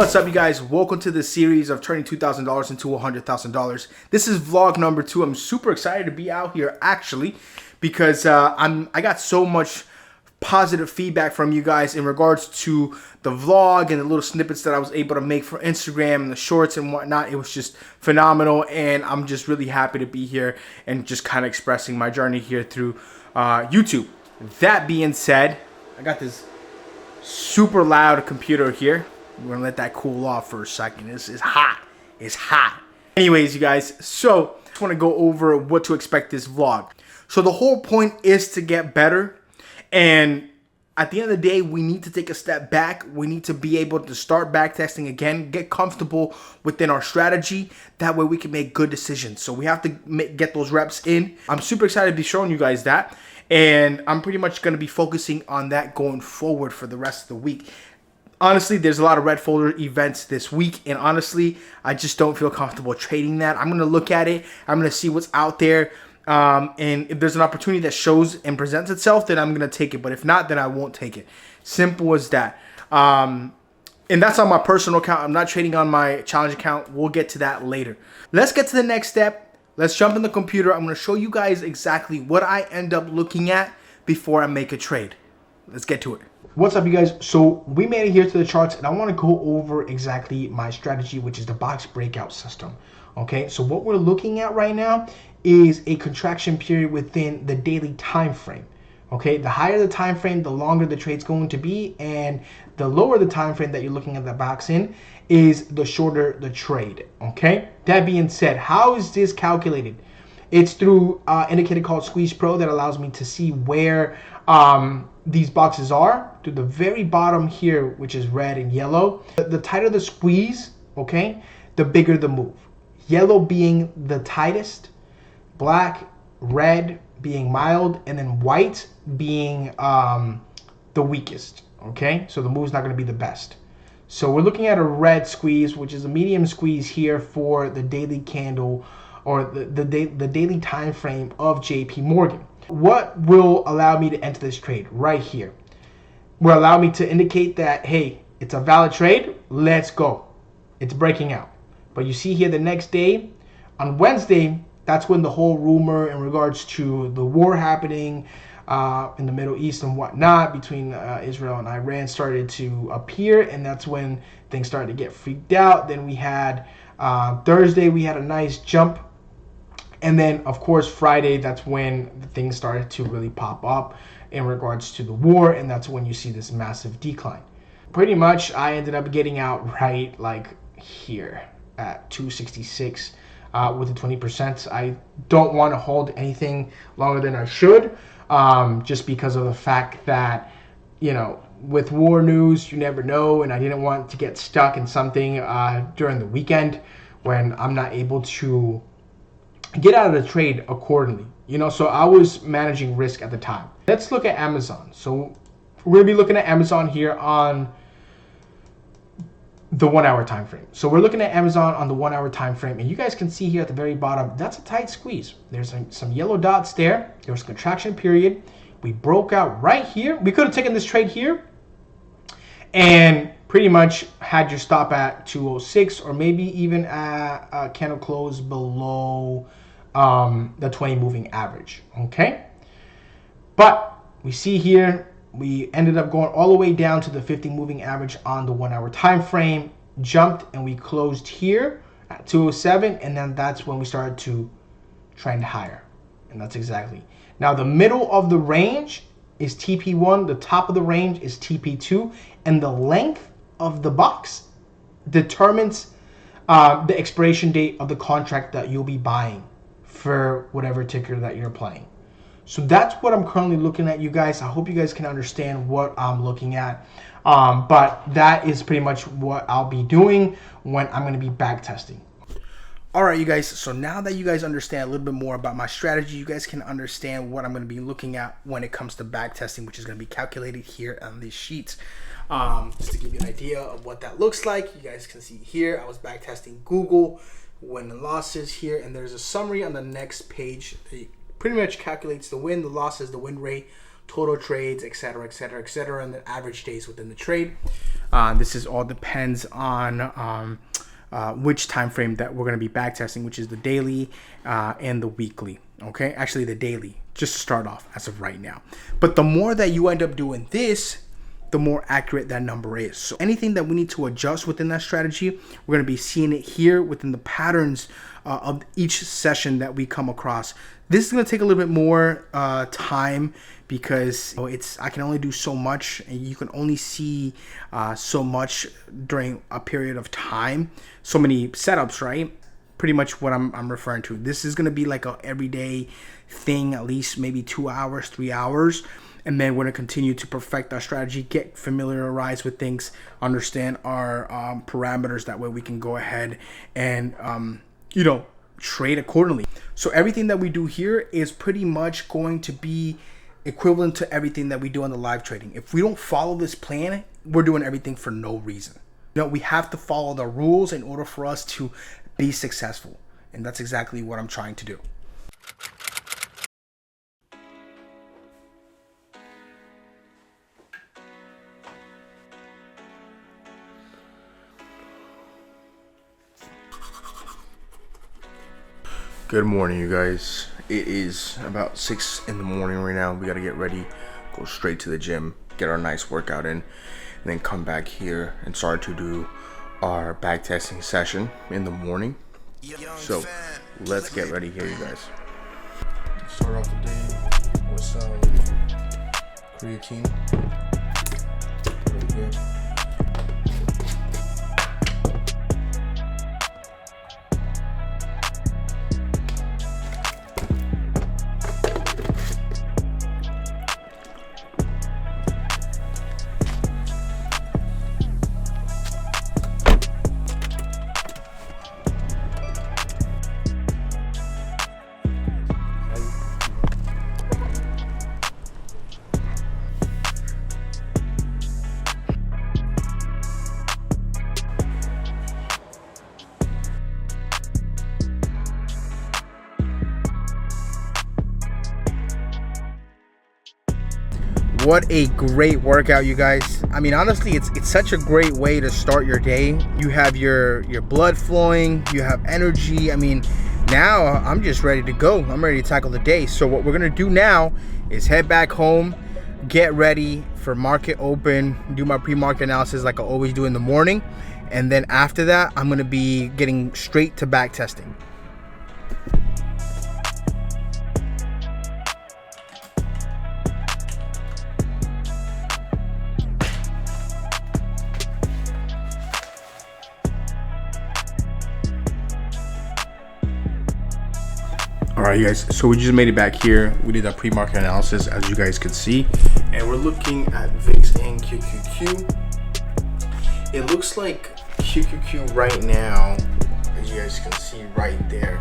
What's up, you guys? Welcome to the series of turning $2,000 into $100,000. This is vlog number 2. I'm super excited to be out here actually because I got so much positive feedback from you guys in regards to the vlog and the little snippets that I was able to make for Instagram and the shorts and whatnot. It was just phenomenal, and I'm just really happy to be here and just kind of expressing my journey here through YouTube. That being said, I got this super loud computer here. We're gonna let that cool off for a second. This is hot. It's hot. Anyways, you guys, so I just want to go over what to expect this vlog. So the whole point is to get better, and at the end of the day, we need to take a step back. We need to be able to start backtesting again, get comfortable within our strategy. That way we can make good decisions. So we have to get those reps in. I'm super excited to be showing you guys that, and I'm pretty much going to be focusing on that going forward for the rest of the week. Honestly, there's a lot of red folder events this week, and honestly, I just don't feel comfortable trading that. I'm going to look at it. I'm going to see what's out there, and if there's an opportunity that shows and presents itself, then I'm going to take it. But if not, then I won't take it. Simple as that. And that's on my personal account. I'm not trading on my challenge account. We'll get to that later. Let's get to the next step. Let's jump in the computer. I'm going to show you guys exactly what I end up looking at before I make a trade. Let's get to it. What's up, you guys? So we made it here to the charts, and I want to go over exactly my strategy, which is the box breakout system. Okay, so what we're looking at right now is a contraction period within the daily time frame. Okay, the higher the time frame, the longer the trade's going to be, and the lower the time frame that you're looking at the box in is the shorter the trade. Okay, that being said, how is this calculated? It's through an indicator called Squeeze Pro that allows me to see where these boxes are to the very bottom here, which is red and yellow. The tighter the squeeze, okay, the bigger the move. Yellow being the tightest, black, red being mild, and then white being the weakest. Okay, so the move's not going to be the best. So we're looking at a red squeeze, which is a medium squeeze here for the daily candle or the daily time frame of JP Morgan. What will allow me to enter this trade right here? Will allow me to indicate that, hey, it's a valid trade. Let's go. It's breaking out. But you see here the next day, on Wednesday, that's when the whole rumor in regards to the war happening in the Middle East and whatnot between Israel and Iran started to appear, and that's when things started to get freaked out. Then we had Thursday, we had a nice jump. And then, of course, Friday, that's when things started to really pop up in regards to the war, and that's when you see this massive decline. Pretty much, I ended up getting out right like here at 266 with the 20%. I don't want to hold anything longer than I should, just because of the fact that, you know, with war news, you never know, and I didn't want to get stuck in something during the weekend when I'm not able to get out of the trade accordingly, you know. So I was managing risk at the time. Let's look at Amazon. So we're gonna be looking at Amazon here on the 1 hour time frame. So we're looking at Amazon on the 1 hour time frame, and you guys can see here at the very bottom, that's a tight squeeze. There's some yellow dots there. There was a contraction period. We broke out right here. We could have taken this trade here and pretty much had your stop at 206, or maybe even at a candle close below the 20 moving average. Okay, but we see here we ended up going all the way down to the 50 moving average on the 1 hour time frame, jumped, and we closed here at 207, and then that's when we started to trend higher. And that's exactly now the middle of the range is TP1, the top of the range is TP2, and the length of the box determines the expiration date of the contract that you'll be buying for whatever ticker that you're playing. So that's what I'm currently looking at, you guys. I hope you guys can understand what I'm looking at. But that is pretty much what I'll be doing when I'm going to be back testing. All right, you guys. So now that you guys understand a little bit more about my strategy, you guys can understand what I'm going to be looking at when it comes to back testing, which is going to be calculated here on these sheets. Just to give you an idea of what that looks like, you guys can see here, I was back testing Google, win and losses here, and there's a summary on the next page. It pretty much calculates the win, the losses, the win rate total trades, etc., etc., etc., and the average days within the trade. This is all depends on which time frame that we're going to be back testing, which is the daily and the weekly. Okay, actually the daily, just to start off as of right now. But the more that you end up doing this, the more accurate that number is. So anything that we need to adjust within that strategy, we're going to be seeing it here within the patterns of each session that we come across. This is going to take a little bit more time because I can only do so much, and you can only see so much during a period of time. So many setups, right? Pretty much what I'm referring to. This is going to be like a everyday thing, at least maybe 2 hours, 3 hours. And then we're going to continue to perfect our strategy, get familiarized with things, understand our parameters. That way we can go ahead and, trade accordingly. So everything that we do here is pretty much going to be equivalent to everything that we do on the live trading. If we don't follow this plan, we're doing everything for no reason. We have to follow the rules in order for us to be successful. And that's exactly what I'm trying to do. Good morning, you guys. It is about 6 in the morning right now. We got to get ready, go straight to the gym, get our nice workout in, and then come back here and start to do our back testing session in the morning. So let's get ready here, you guys. Start off the day with some creatine. Right here. What a great workout, you guys. I mean, honestly, it's such a great way to start your day. You have your blood flowing, you have energy. I mean, now I'm just ready to go. I'm ready to tackle the day. So what we're gonna do now is head back home, get ready for market open, do my pre-market analysis like I always do in the morning. And then after that, I'm gonna be getting straight to back testing. All right, you guys, so we just made it back here. We did our pre-market analysis, as you guys could see, and we're looking at VIX and QQQ. It looks like QQQ right now, as you guys can see right there,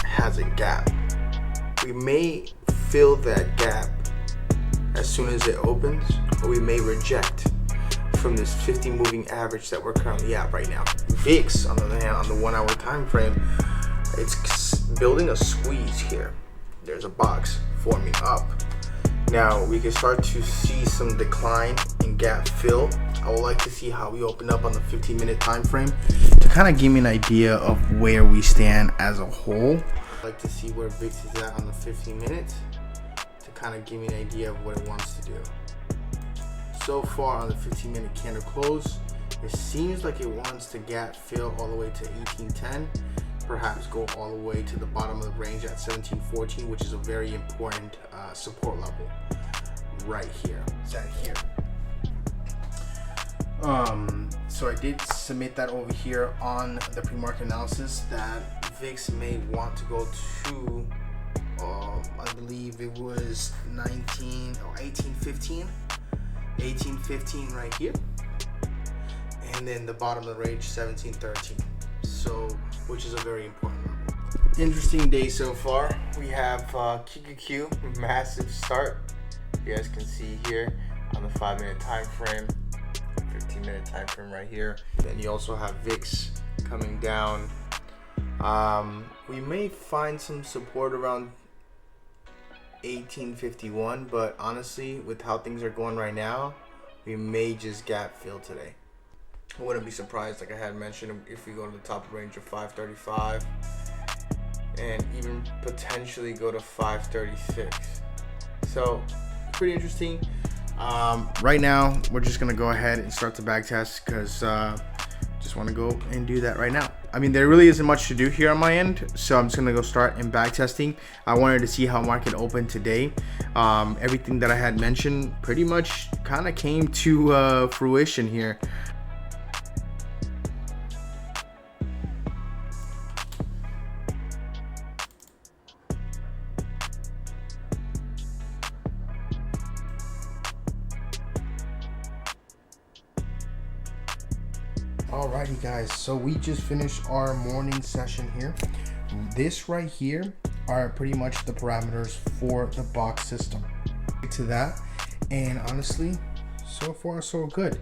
has a gap. We may fill that gap as soon as it opens, or we may reject from this 50 moving average that we're currently at right now. VIX, on the other hand, on the 1 hour time frame, it's building a squeeze here. There's a box forming up. Now we can start to see some decline in gap fill. I would like to see how we open up on the 15-minute time frame to kind of give me an idea of where we stand as a whole. I'd like to see where VIX is at on the 15 minutes to kind of give me an idea of what it wants to do. So far on the 15-minute candle close, it seems like it wants to gap fill all the way to 1810. Perhaps go all the way to the bottom of the range at 1714, which is a very important support level right here. It's at here. So I did submit that over here on the pre-market analysis that VIX may want to go to, I believe it was 1815 right here, and then the bottom of the range 1713. So, which is a very important level. Interesting day so far. We have QQQ, massive start. You guys can see here on the 5-minute time frame, 15-minute time frame right here. Then you also have VIX coming down. We may find some support around 1851, but honestly, with how things are going right now, we may just gap fill today. I wouldn't be surprised, like I had mentioned, if we go to the top range of 535 and even potentially go to 536. So pretty interesting. Right now, we're just gonna go ahead and start the back test because just want to go and do that right now. I mean, there really isn't much to do here on my end, so I'm just gonna go start in back testing. I wanted to see how market opened today. Everything that I had mentioned pretty much kind of came to fruition here. Alrighty guys, so we just finished our morning session here. This right here are pretty much the parameters for the box system. To that, and honestly, so far so good.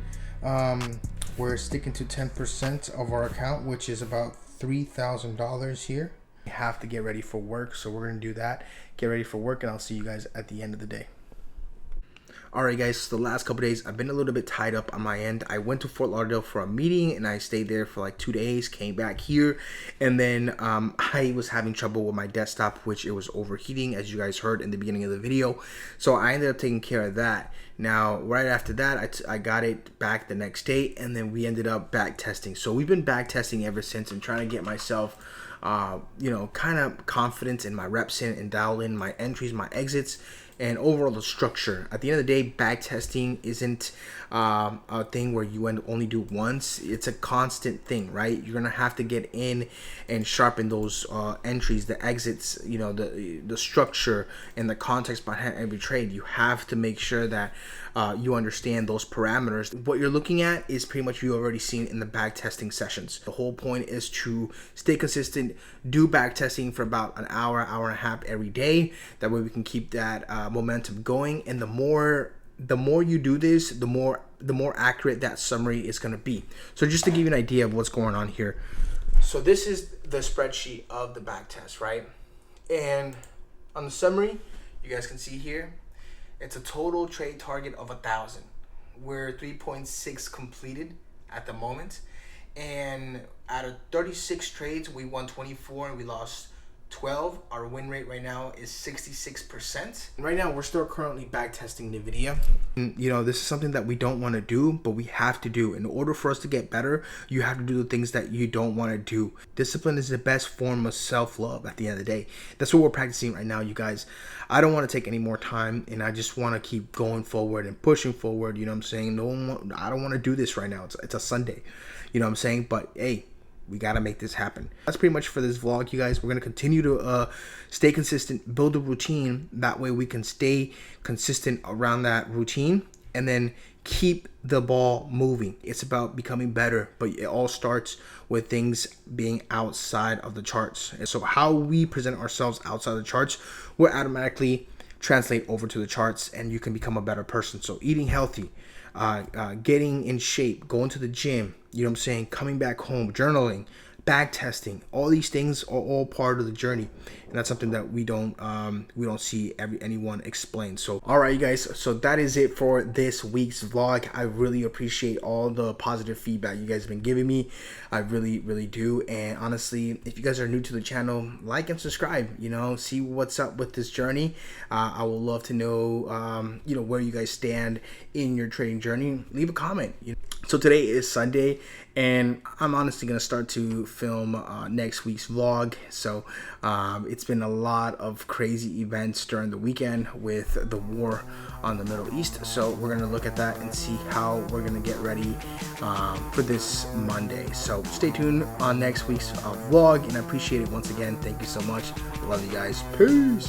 We're sticking to 10% of our account, which is about $3,000 here. We have to get ready for work, so we're gonna do that. Get ready for work, and I'll see you guys at the end of the day. Alright guys, so the last couple days I've been a little bit tied up on my end. I went to Fort Lauderdale for a meeting and I stayed there for like 2 days, came back here, and then I was having trouble with my desktop, which it was overheating, as you guys heard in the beginning of the video. So I ended up taking care of that. Now right after that I got it back the next day, and then we ended up back testing. So we've been back testing ever since and trying to get myself you know, kind of confidence in my reps in and dial in my entries, my exits, and overall the structure. At the end of the day, back testing isn't a thing where you only do once. It's a constant thing, right? You're gonna have to get in and sharpen those entries, the exits, you know, the structure and the context behind every trade. You have to make sure that you understand those parameters. What you're looking at is pretty much you already seen in the back testing sessions. The whole point is to stay consistent, do back testing for about an hour, hour and a half every day. That way we can keep that momentum going, and the more you do this, the more accurate that summary is going to be. So just to give you an idea of what's going on here, so this is the spreadsheet of the back test, right? And on the summary, you guys can see here, it's a total trade target of 1,000. We're 3.6 completed at the moment, and out of 36 trades, we won 24 and we lost 12. Our win rate right now is 66%. Right now, we're still currently back testing NVIDIA. And, you know, this is something that we don't want to do, but we have to do. In order for us to get better, you have to do the things that you don't want to do. Discipline is the best form of self-love at the end of the day. That's what we're practicing right now, you guys. I don't want to take any more time, and I just want to keep going forward and pushing forward. You know what I'm saying? I don't want to do this right now. It's a Sunday. You know what I'm saying? But, hey, we got to make this happen. That's pretty much for this vlog, you guys. We're going to continue to stay consistent, build a routine. That way we can stay consistent around that routine and then keep the ball moving. It's about becoming better, but it all starts with things being outside of the charts. And so how we present ourselves outside the charts will automatically translate over to the charts, and you can become a better person. So eating healthy, getting in shape, going to the gym, you know what I'm saying, coming back home, journaling, back testing, all these things are all part of the journey, and that's something that we don't see anyone explain. So all right, you guys, so that is it for this week's vlog. I really appreciate all the positive feedback you guys have been giving me. I really do. And honestly, if you guys are new to the channel, like and subscribe, you know, see what's up with this journey. I would love to know you know, where you guys stand in your trading journey. Leave a comment, you know. So today is Sunday, and I'm honestly going to start to film next week's vlog. So it's been a lot of crazy events during the weekend with the war on the Middle East. So we're going to look at that and see how we're going to get ready for this Monday. So stay tuned on next week's vlog, and I appreciate it once again. Thank you so much. Love you guys. Peace.